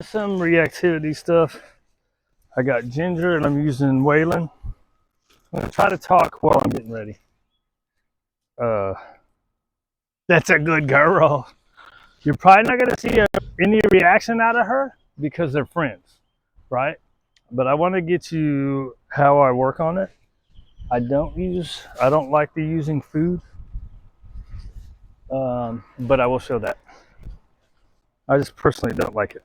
Some reactivity stuff. I got Ginger and I'm using Waylon. I'm gonna try to talk while I'm getting ready. Uh, that's a good girl. You're probably not gonna see any reaction out of her because they're friends, right? But I want to get you how I work on it. I don't like the using food, but I will show that. I just personally don't like it.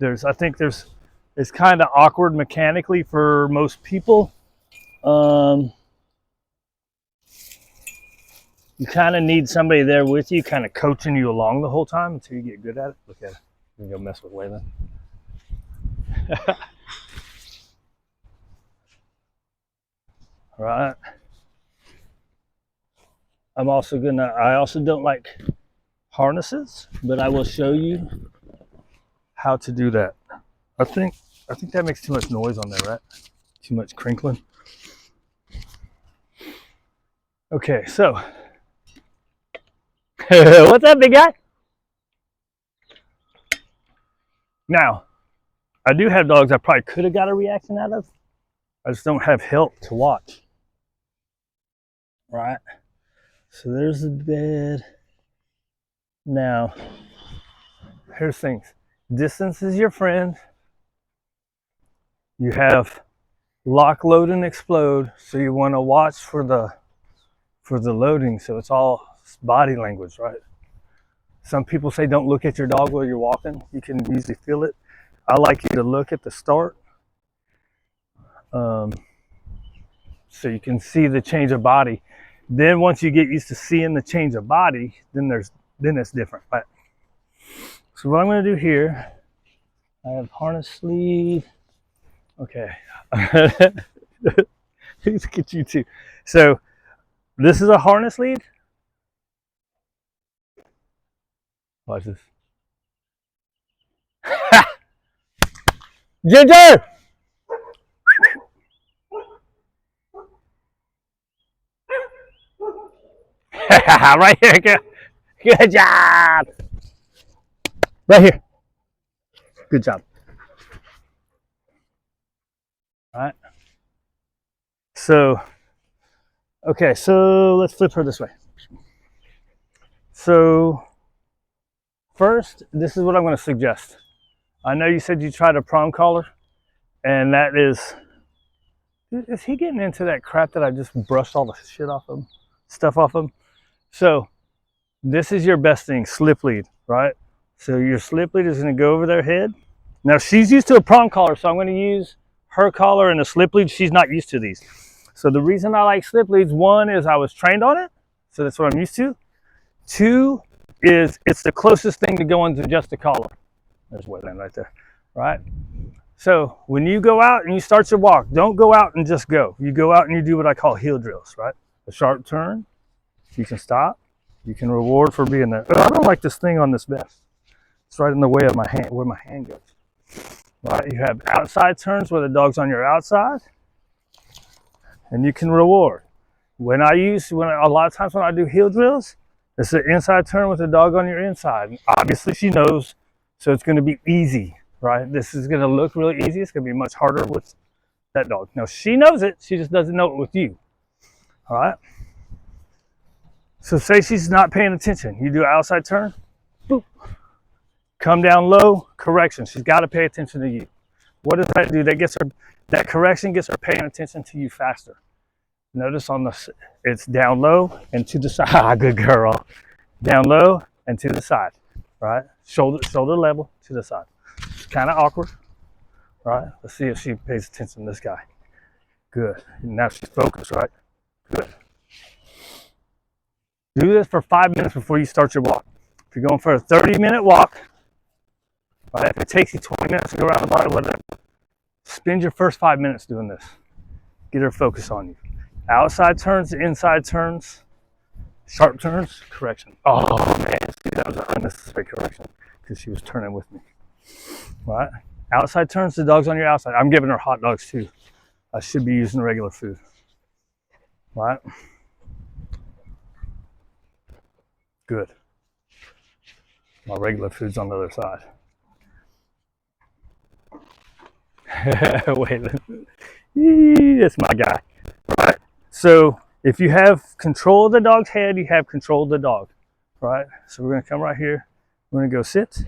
It's kind of awkward mechanically for most people. Um, you kind of need somebody there with you, kind of coaching you along the whole time until you get good at it. Look at it. You can go mess with Waylon. All right. I also don't like harnesses, but I will show you how to do that. I think that makes too much noise on there, right? Too much crinkling. Okay, so what's up, big guy? Now, I do have dogs I probably could have got a reaction out of. I just don't have help to watch. Right? So there's the bed. Now, here's things. Distance is your friend. You have lock, load, and explode. So you want to watch for the loading. So it's all body language, right? Some people say don't look at your dog while you're walking. You can usually feel it. I like you to look at the start, so you can see the change of body. Then once you get used to seeing the change of body, then it's different. Right? So what I'm going to do here, I have harness lead. Okay. Look at you too. So this is a harness lead. Watch this. Ginger! Right here. Good job. Right here. Good job. All right. So, okay, so let's flip her this way. So, first, this is what I'm going to suggest. I know you said you tried a prong collar, and that is he getting into that crap that I just brushed all the shit off him, stuff off him? So, this is your best thing, slip lead, right? So, your slip lead is going to go over their head. Now, she's used to a prong collar, so I'm going to use her collar and a slip lead. She's not used to these. So, the reason I like slip leads, one is I was trained on it, so that's what I'm used to. Two is it's the closest thing to going to just a collar. There's Wetland right there, right? So when you go out and you start your walk, don't go out and just go. You go out and you do what I call heel drills, right? A sharp turn, you can stop, you can reward for being there. I don't like this thing on this vest. It's right in the way of my hand, where my hand goes. Right? You have outside turns where the dog's on your outside, and you can reward. A lot of times when I do heel drills, it's an inside turn with the dog on your inside. Obviously, she knows, so it's going to be easy, right? This is going to look really easy. It's going to be much harder with that dog. Now, she knows it. She just doesn't know it with you, all right? So say she's not paying attention. You do an outside turn, boop. Come down low, correction. She's got to pay attention to you. What does that do? That correction gets her paying attention to you faster. Notice it's down low and to the side. Good girl. Down low and to the side, right? Shoulder level to the side. It's kind of awkward, right? Let's see if she pays attention to this guy. Good. Now she's focused, right? Good. Do this for 5 minutes before you start your walk. If you're going for a 30-minute walk, right? If it takes you 20 minutes to go around the body, whatever, spend your first 5 minutes doing this. Get her focus on you. Outside turns, inside turns, sharp turns, correction. Oh man, see, that was an unnecessary correction because she was turning with me. Right? Outside turns, the dog's on your outside. I'm giving her hot dogs too. I should be using regular food. Right? Good. My regular food's on the other side. Waylon. That's my guy. Right. So if you have control of the dog's head, you have control of the dog. Right. So we're gonna come right here. We're gonna go sit.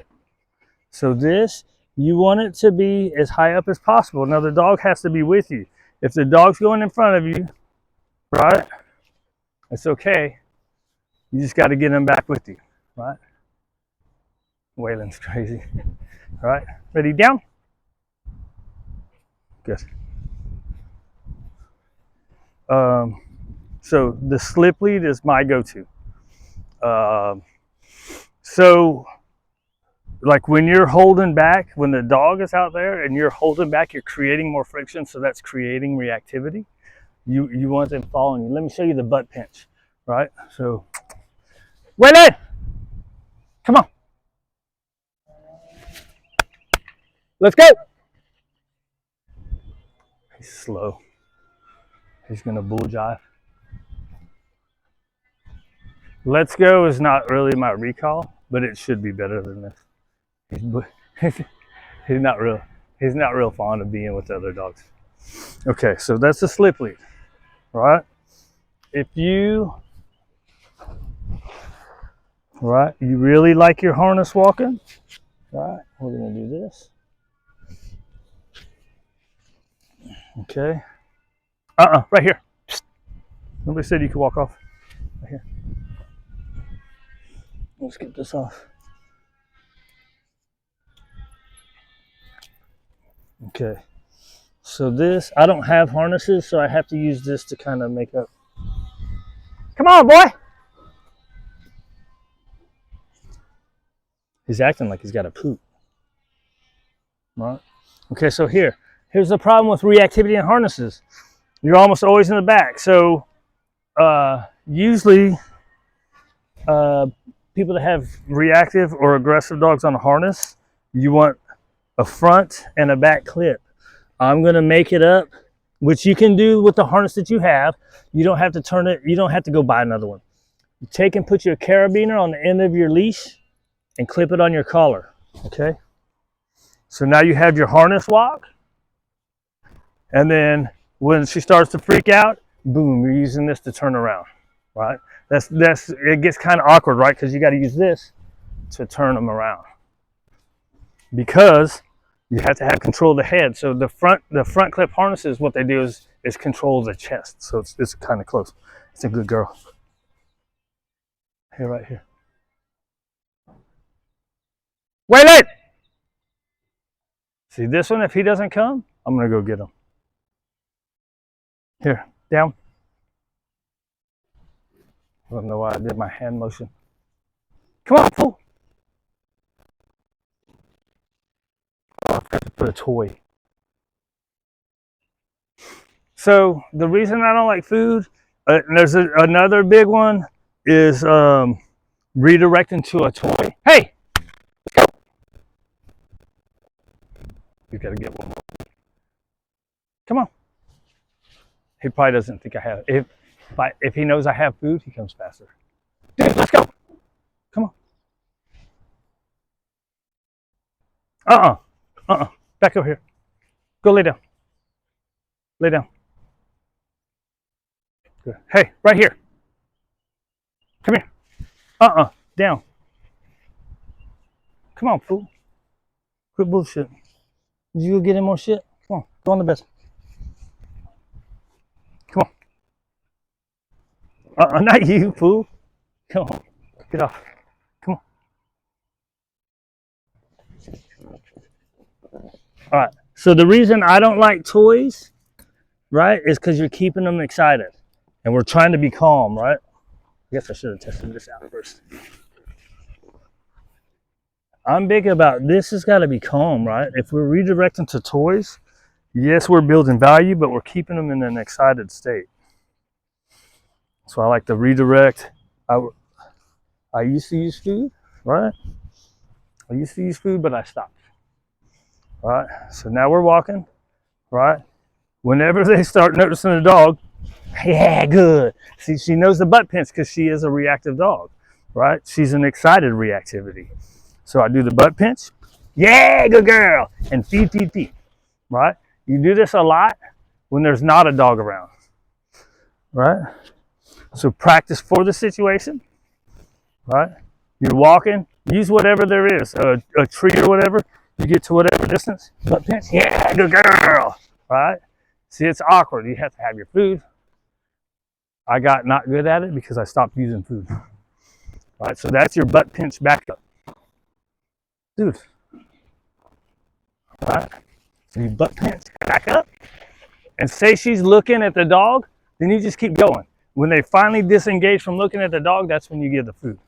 So this, you want it to be as high up as possible. Now the dog has to be with you. If the dog's going in front of you, right, it's okay. You just got to get him back with you, right? Waylon's crazy. All right, ready, down? Good. So the slip lead is my go-to. So like when you're holding back, when the dog is out there and you're holding back, you're creating more friction, so that's creating reactivity. You want them following you. Let me show you the butt pinch, right? So, Waylon, come on. Let's go. He's slow. He's gonna bull jive. Let's go is not really my recall, but it should be better than this. He's not real. He's not real fond of being with the other dogs. Okay, so that's the slip lead, right? If you, right, you really like your harness walking, right? We're gonna do this. Okay. Right here. Psst. Nobody said you could walk off. Right here. Let's get this off. Okay. So this, I don't have harnesses, so I have to use this to kind of make up. Come on, boy. He's acting like he's got a poop. Right? Okay, so here's the problem with reactivity and harnesses. You're almost always in the back. So usually people that have reactive or aggressive dogs on a harness, you want a front and a back clip. I'm gonna make it up, which you can do with the harness that you have. You don't have to turn it, you don't have to go buy another one. You take and put your carabiner on the end of your leash and clip it on your collar, okay? So now you have your harness walk, and then when she starts to freak out, boom, you're using this to turn around, right? That's it gets kind of awkward, right? Because you got to use this to turn them around, because you have to have control of the head. So the front clip harnesses, what they do is control the chest. So it's kind of close. It's a good girl. Here, right here. Wait! See this one, if he doesn't come, I'm gonna go get him. Here, down. I don't know why I did my hand motion. Come on, fool. Oh, I forgot to put a toy. So the reason I don't like food, there's another big one, is redirecting to a toy. Hey, let's go. You gotta get one more. Come on. He probably doesn't think I have it. If he knows I have food, he comes faster. Dude, let's go. Come on. Back over here. Go lay down. Lay down. Good. Hey, right here. Come here. Down. Come on, fool. Quit bullshit. Did you go get any more shit? Come on. Go on the bed. Come on. Not you, fool. Come on. Get off. Come on. All right. So the reason I don't like toys, right, is because you're keeping them excited. And we're trying to be calm, right? I guess I should have tested this out first. I'm big about this has got to be calm, right? If we're redirecting to toys, yes, we're building value, but we're keeping them in an excited state. So I like to redirect. I used to use food, right? I used to use food, but I stopped. Right? So now we're walking, right? Whenever they start noticing a dog, yeah, good. See, she knows the butt pinch because she is a reactive dog, right? She's an excited reactivity. So I do the butt pinch. Yeah, good girl. And feed, right? You do this a lot when there's not a dog around, right? So practice for the situation, right? You're walking, use whatever there is, a tree or whatever. You get to whatever distance, butt pinch, yeah, good girl, right? See, it's awkward. You have to have your food. I got not good at it because I stopped using food, right? So that's your butt pinch back up, dude, right? So you butt pinch back up, and say she's looking at the dog, then you just keep going. When they finally disengage from looking at the dog, that's when you give the food.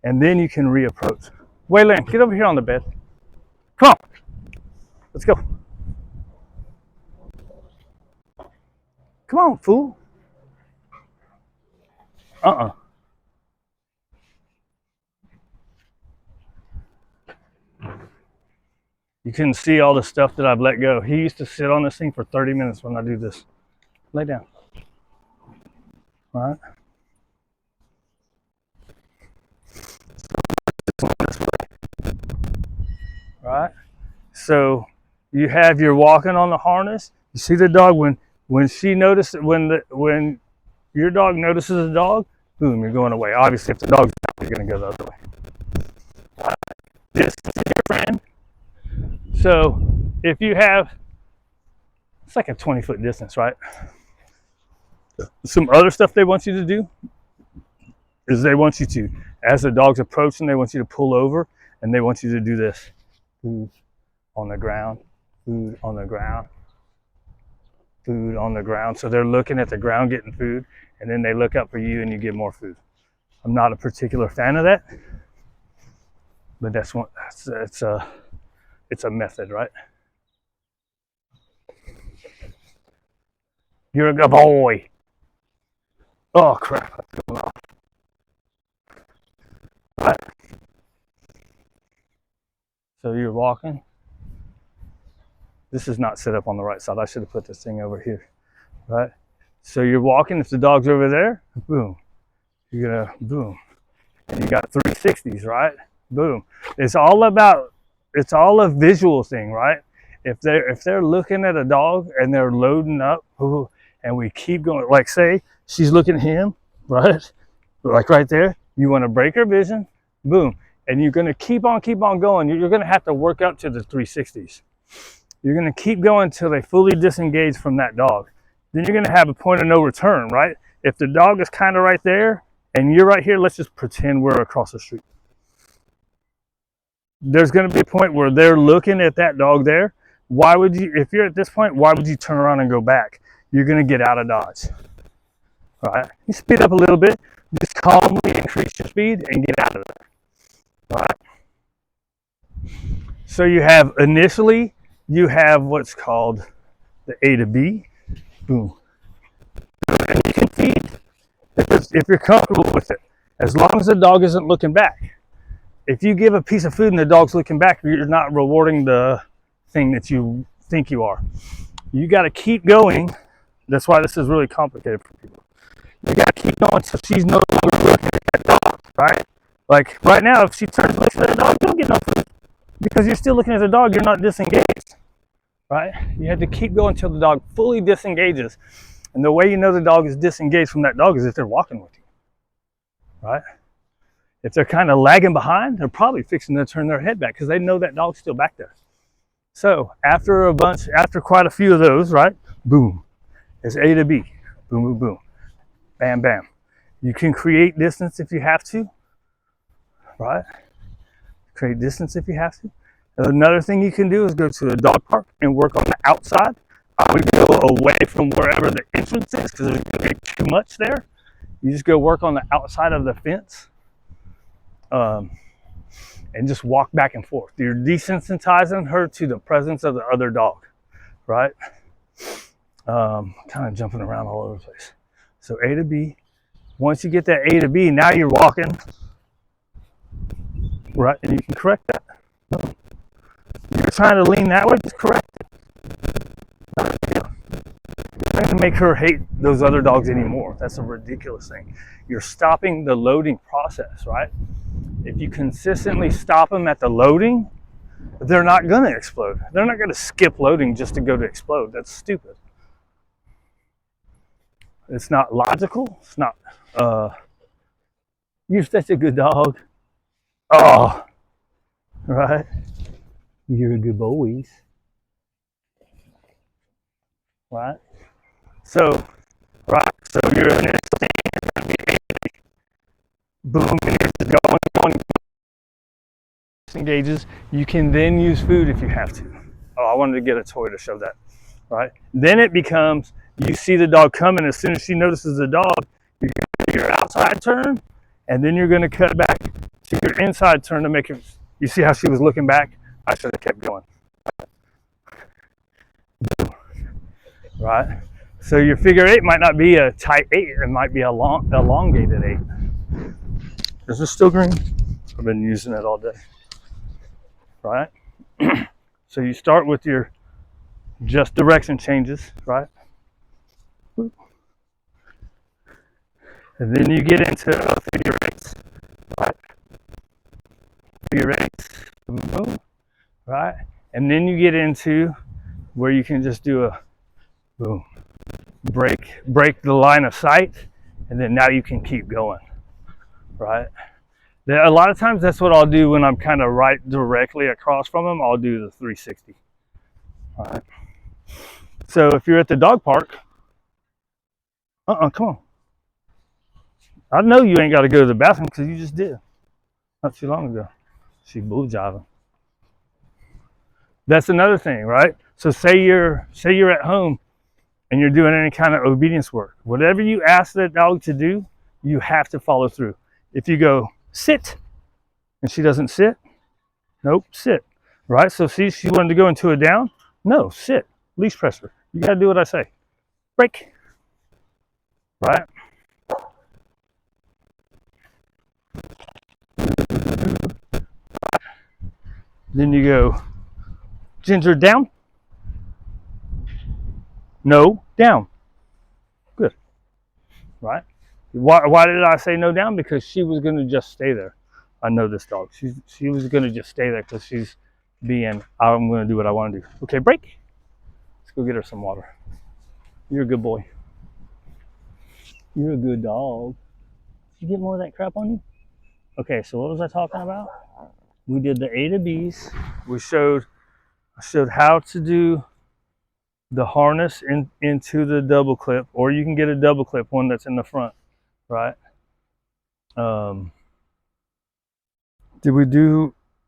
And then you can reapproach. Waylon, get over here on the bed. Come on. Let's go. Come on, fool. You can see all the stuff that I've let go. He used to sit on this thing for 30 minutes when I do this. Lay down. All right. All right. So you have your walking on the harness. You see the dog when she notices when your dog notices a dog, boom, you're going away. Obviously, if the dog's out, you're going to go the other way. This is your friend. So if you have, it's like a 20-foot distance, right? Some other stuff they want you to do is they want you to, as the dog's approaching, they want you to pull over and they want you to do this. Food on the ground, food on the ground, food on the ground. So they're looking at the ground getting food, and then they look up for you and you give more food. I'm not a particular fan of that, but that's one. It's a method, right? You're a good boy. Oh crap! That's going off. Right. So you're walking. This is not set up on the right side. I should have put this thing over here, right? So you're walking. If the dog's over there, boom. You're gonna boom, and you got 360s, right? Boom. It's all a visual thing, right? If they're looking at a dog and they're loading up, and we keep going, like say she's looking at him, right? Like right there, you want to break her vision, boom, and you're gonna keep on going. You're gonna have to work up to the 360s. You're gonna keep going until they fully disengage from that dog. Then you're gonna have a point of no return, right? If the dog is kind of right there and you're right here, let's just pretend we're across the street. There's going to be a point where they're looking at that dog there. Why would you, if you're at this point, why would you turn around and go back? You're going to get out of dodge. All right? You speed up a little bit, just calmly increase your speed and get out of there. All right? So you have initially, you have what's called the A to B. Boom. And you can feed if you're comfortable with it, as long as the dog isn't looking back. If you give a piece of food and the dog's looking back, you're not rewarding the thing that you think you are. You got to keep going. That's why this is really complicated for people. You got to keep going so she's no longer looking at that dog, right? Like right now, if she turns and looks at the dog, you don't get no food because you're still looking at the dog. You're not disengaged, right? You have to keep going until the dog fully disengages. And the way you know the dog is disengaged from that dog is if they're walking with you, right? If they're kind of lagging behind, they're probably fixing to turn their head back because they know that dog's still back there. So after quite a few of those, right? Boom, it's A to B. Boom, boom, boom. Bam, bam. You can create distance if you have to, right? Create distance if you have to. Another thing you can do is go to a dog park and work on the outside. I would go away from wherever the entrance is because there's going to be too much there. You just go work on the outside of the fence. And just walk back and forth. You're desensitizing her to the presence of the other dog, right? Kind of jumping around all over the place. So A to B. Once you get that A to B, now you're walking, right? And you can correct that. You're trying to lean that way, just correct it. You're not going to make her hate those other dogs anymore. That's a ridiculous thing. You're stopping the loading process, right? If you consistently stop them at the loading, they're not going to explode. They're not going to skip loading just to go to explode. That's stupid. It's not logical. It's not, you're such a good dog. Oh, right. You're a good boy. Right. So, right. So you're in this boom, and you're going, disengages. You can then use food if you have to. Oh, I wanted to get a toy to show that. Right. Then it becomes, you see the dog coming. As soon as she notices the dog, you're going to do your outside turn, and then you're going to cut back to your inside turn to make it. You see how she was looking back? I should have kept going. Right. So your figure eight might not be a tight eight. It might be a elongated eight. Is this still green? I've been using it all day. Right. So you start with your just direction changes, right? And then you get into figure eights, right? Figure eights, boom, right? And then you get into where you can just do a boom, break the line of sight, and then now you can keep going, right? A lot of times that's what I'll do when I'm kind of right directly across from them. I'll do the 360. All right. So if you're at the dog park, come on. I know you ain't got to go to the bathroom because you just did not too long ago. She bull jiving. That's another thing, right? So say you're at home and you're doing any kind of obedience work. Whatever you ask that dog to do, you have to follow through. If you go sit and she doesn't sit, nope, sit. Right? So see, she wanted to go into a down. No, sit. Leash pressure. You got to do what I say. Break. Right? Then you go Ginger down. No, down. Good. Right? Why did I say no down? Because she was going to just stay there. I know this dog. She was going to just stay there because she's being, I'm going to do what I want to do. Okay, break. Let's go get her some water. You're a good boy. You're a good dog. Did you get more of that crap on you? Okay, so what was I talking about? We did the A to B's. I showed how to do the harness into the double clip, or you can get a double clip one that's in the front, right?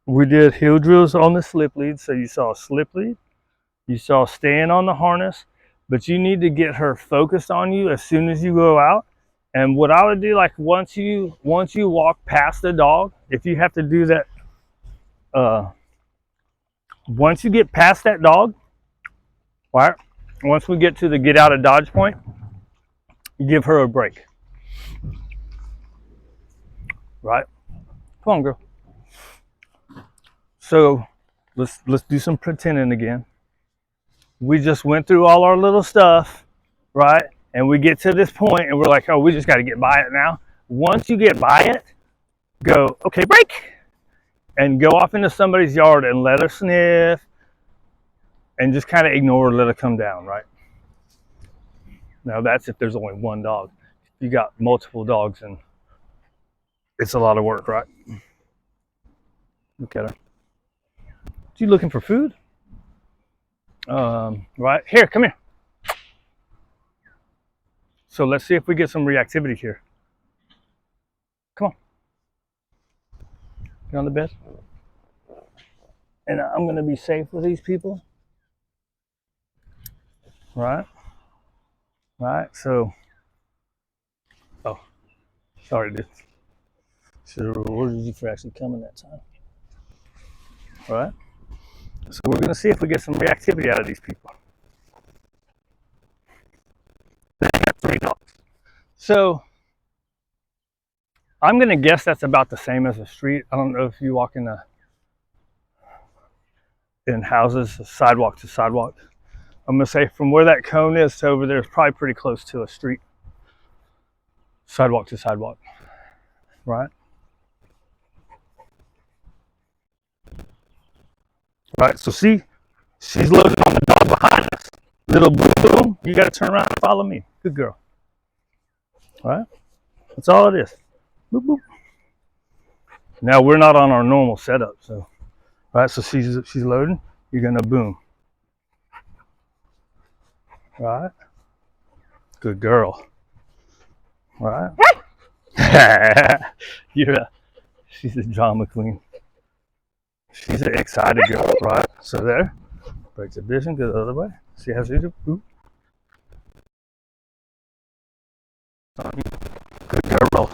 We did heel drills on the slip lead. So you saw a slip lead, you saw staying on the harness, but you need to get her focused on you as soon as you go out. And what I would do, like once you walk past the dog, if you have to do that, once you get past that dog, right? Once we get to the get out of dodge point, give her a break, right? Come on, girl. So let's do some pretending again. We just went through all our little stuff, right? And we get to this point and we're like, oh, we just got to get by it now. Once you get by it, go, okay, break, and go off into somebody's yard and let her sniff and just kind of ignore her, let her come down, right? Now that's if there's only one dog. If you got multiple dogs, and it's a lot of work, right? Look at her. You looking for food? Right, here, come here. So let's see if we get some reactivity here. Come on. Get on the bed. And I'm going to be safe with these people. Right? Right? So, oh, sorry, dude. Should have rewarded you for actually coming that time. Right? So we're going to see if we get some reactivity out of these people. They got 3 dogs. So I'm going to guess that's about the same as a street. I don't know if you walk in houses, sidewalk to sidewalk. I'm going to say from where that cone is to over there is probably pretty close to a street. Sidewalk to sidewalk. Right? Right, so see, she's loaded on the dog behind us. Little boom boom, you gotta turn around and follow me. Good girl. All right, that's all it is. Boop boop. Now we're not on our normal setup, so right, so she's loading, you're gonna boom. Right? Good girl. Right? She's a drama queen. She's an excited girl, right? So there, breaks the vision, go the other way. See how she do? Boop. Good girl.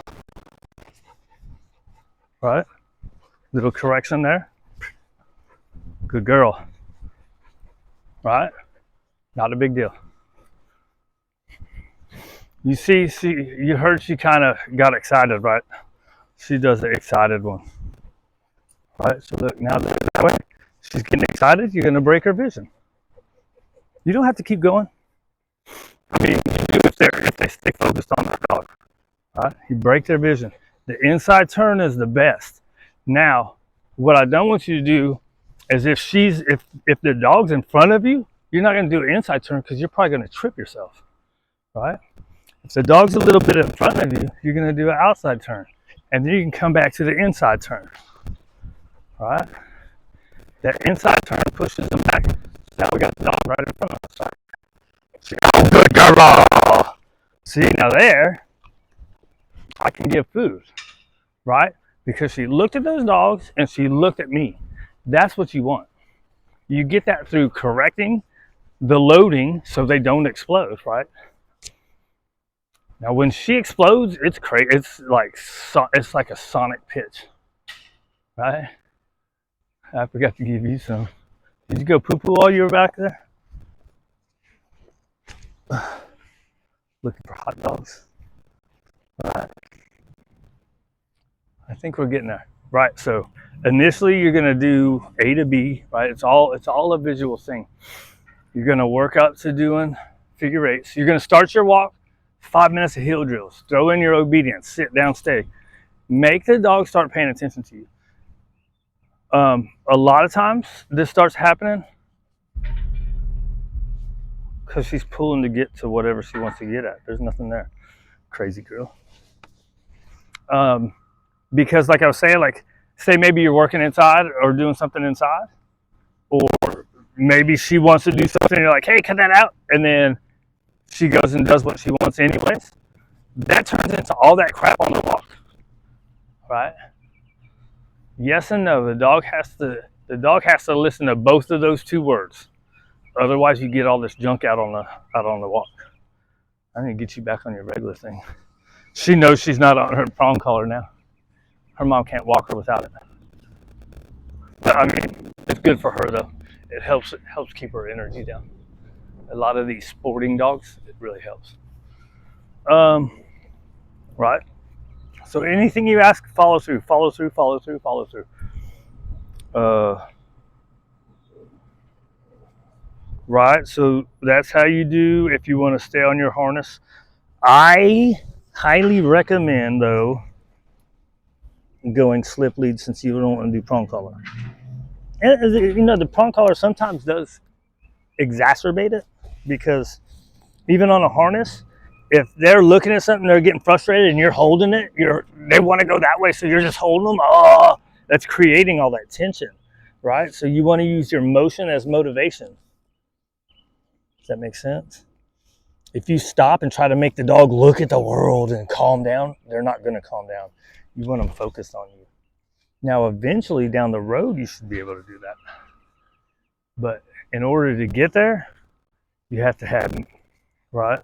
Right? Little correction there. Good girl. Right? Not a big deal. You see, you heard she kind of got excited, right? She does the excited one. Right? So look, now that way, she's getting excited, you're going to break her vision. You don't have to keep going. I mean, you do if they stay focused on their dog. Right? You break their vision. The inside turn is the best. Now, what I don't want you to do is if the dog's in front of you, you're not going to do an inside turn because you're probably going to trip yourself. Right? If the dog's a little bit in front of you, you're going to do an outside turn. And then you can come back to the inside turn. Right? That inside turn pushes them back. Now we got the dog right in front of us. Oh, good girl. See, now there, I can give food, right? Because she looked at those dogs and she looked at me. That's what you want. You get that through correcting the loading so they don't explode, right? Now, when she explodes, it's crazy. It's like a sonic pitch, right? I forgot to give you some. Did you go poo-poo while you were back there? Looking for hot dogs. Right. I think we're getting there. Right. So initially you're gonna do A to B, right? It's all a visual thing. You're gonna work up to doing figure eights. You're gonna start your walk, 5 minutes of heel drills. Throw in your obedience, sit down, stay. Make the dog start paying attention to you. A lot of times this starts happening because she's pulling to get to whatever she wants to get at. There's nothing there. Crazy girl. Because like I was saying, like say maybe you're working inside or doing something inside, or maybe she wants to do something and you're like, hey, cut that out, and then she goes and does what she wants anyways. That turns into all that crap on the walk. Right? Yes and no. The dog has to listen to both of those two words. Otherwise you get all this junk out on the walk. I need to get you back on your regular thing. She knows she's not on her prong collar now. Her mom can't walk her without it. But, I mean, it's good for her though. It helps keep her energy down. A lot of these sporting dogs, it really helps. Right? So anything you ask, follow through. Right? So that's how you do if you want to stay on your harness. I highly recommend though going slip lead since you don't want to do prong collar. And you know, the prong collar sometimes does exacerbate it because even on a harness, if they're looking at something, they're getting frustrated and you're holding it, they want to go that way, so you're just holding them. Oh, that's creating all that tension, right? So you want to use your motion as motivation. Does that make sense? If you stop and try to make the dog look at the world and calm down, they're not going to calm down. You want them focused on you. Now, eventually down the road, you should be able to do that. But in order to get there, you have to have, right?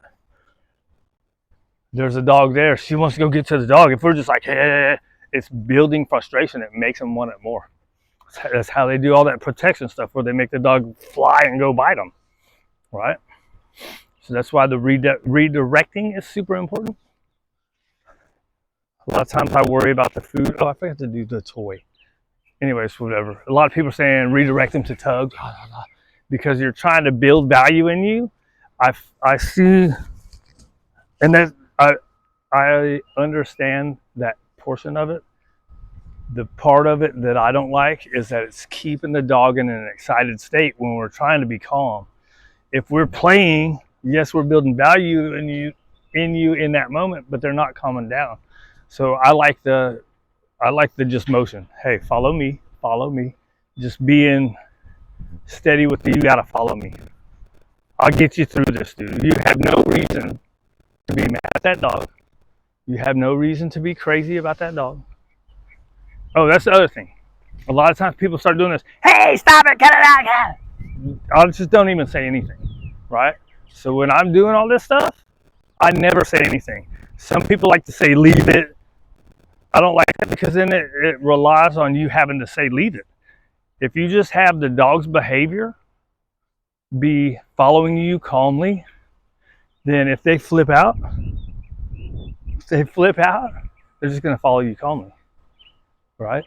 There's a dog there. She wants to go get to the dog. If we're just like, hey, it's building frustration. It makes them want it more. That's how they do all that protection stuff where they make the dog fly and go bite them, right? So that's why the redirecting is super important. A lot of times I worry about the food. Oh, I forgot to do the toy. Anyways, whatever. A lot of people are saying redirect them to tug because you're trying to build value in you. I see, and that I understand that portion of it. The part of it that I don't like is that it's keeping the dog in an excited state when we're trying to be calm. If we're playing, yes, we're building value in you in that moment, but they're not calming down. So I like the just motion. Hey, follow me, follow me. Just being steady with the, you gotta follow me. I'll get you through this, dude. You have no reason to be mad at that dog. You have no reason to be crazy about that dog. Oh, that's the other thing. A lot of times people start doing this. Hey, stop it, cut it out, cut it. I just don't even say anything, right? So when I'm doing all this stuff, I never say anything. Some people like to say leave it. I don't like it because then it relies on you having to say leave it. If you just have the dog's behavior be following you calmly, then if they flip out, they're just going to follow you calmly, right?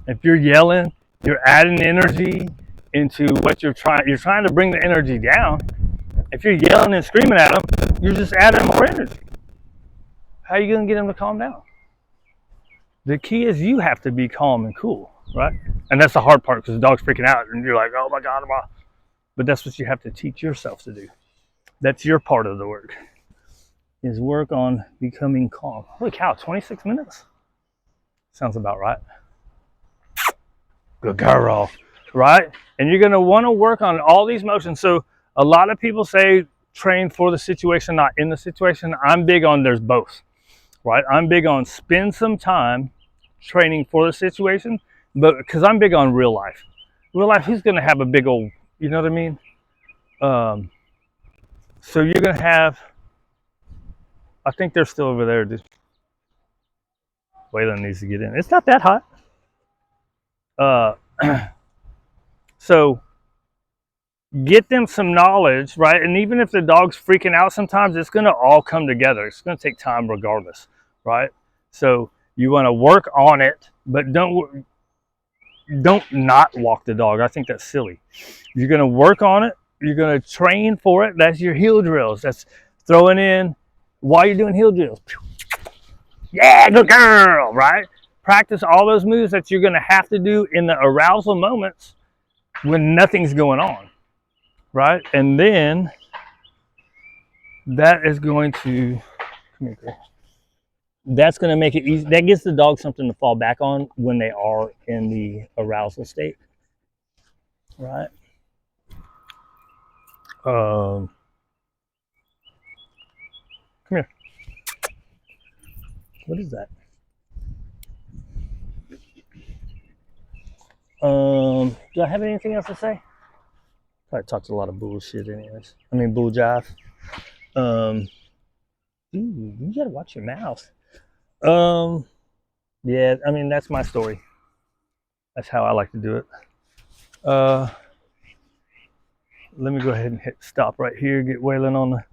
If you're yelling, you're adding energy into what you're trying to bring the energy down. If you're yelling and screaming at them, you're just adding more energy. How are you going to get them to calm down? The key is you have to be calm and cool, right? And that's the hard part because the dog's freaking out and you're like, oh my God, but that's what you have to teach yourself to do. That's your part of the work, is work on becoming calm. Holy cow, 26 minutes? Sounds about right. Good girl, right? And you're gonna wanna work on all these motions. So a lot of people say train for the situation, not in the situation. I'm big on there's both, right? I'm big on spend some time training for the situation, but because I'm big on real life. Real life, who's gonna have a big old, you know what I mean? So you're gonna have, I think they're still over there, dude. Waylon needs to get in. It's not that hot. So get them some knowledge, right? And even if the dog's freaking out sometimes, it's going to all come together. It's going to take time regardless, right? So you want to work on it, but don't not walk the dog. I think that's silly. You're going to work on it. You're going to train for it. That's your heel drills. That's throwing in while you're doing heel drills. Yeah, good girl, right? Practice all those moves that you're going to have to do in the arousal moments when nothing's going on, right? And then that is going to, come here, Chris. That's going to make it easy. That gives the dog something to fall back on when they are in the arousal state, right? Come here. What is that? Do I have anything else to say? Probably talked a lot of bullshit anyways. I mean, bull jive. You gotta watch your mouth. Yeah, I mean, that's my story. That's how I like to do it. Let me go ahead and hit stop right here, get Waylon on the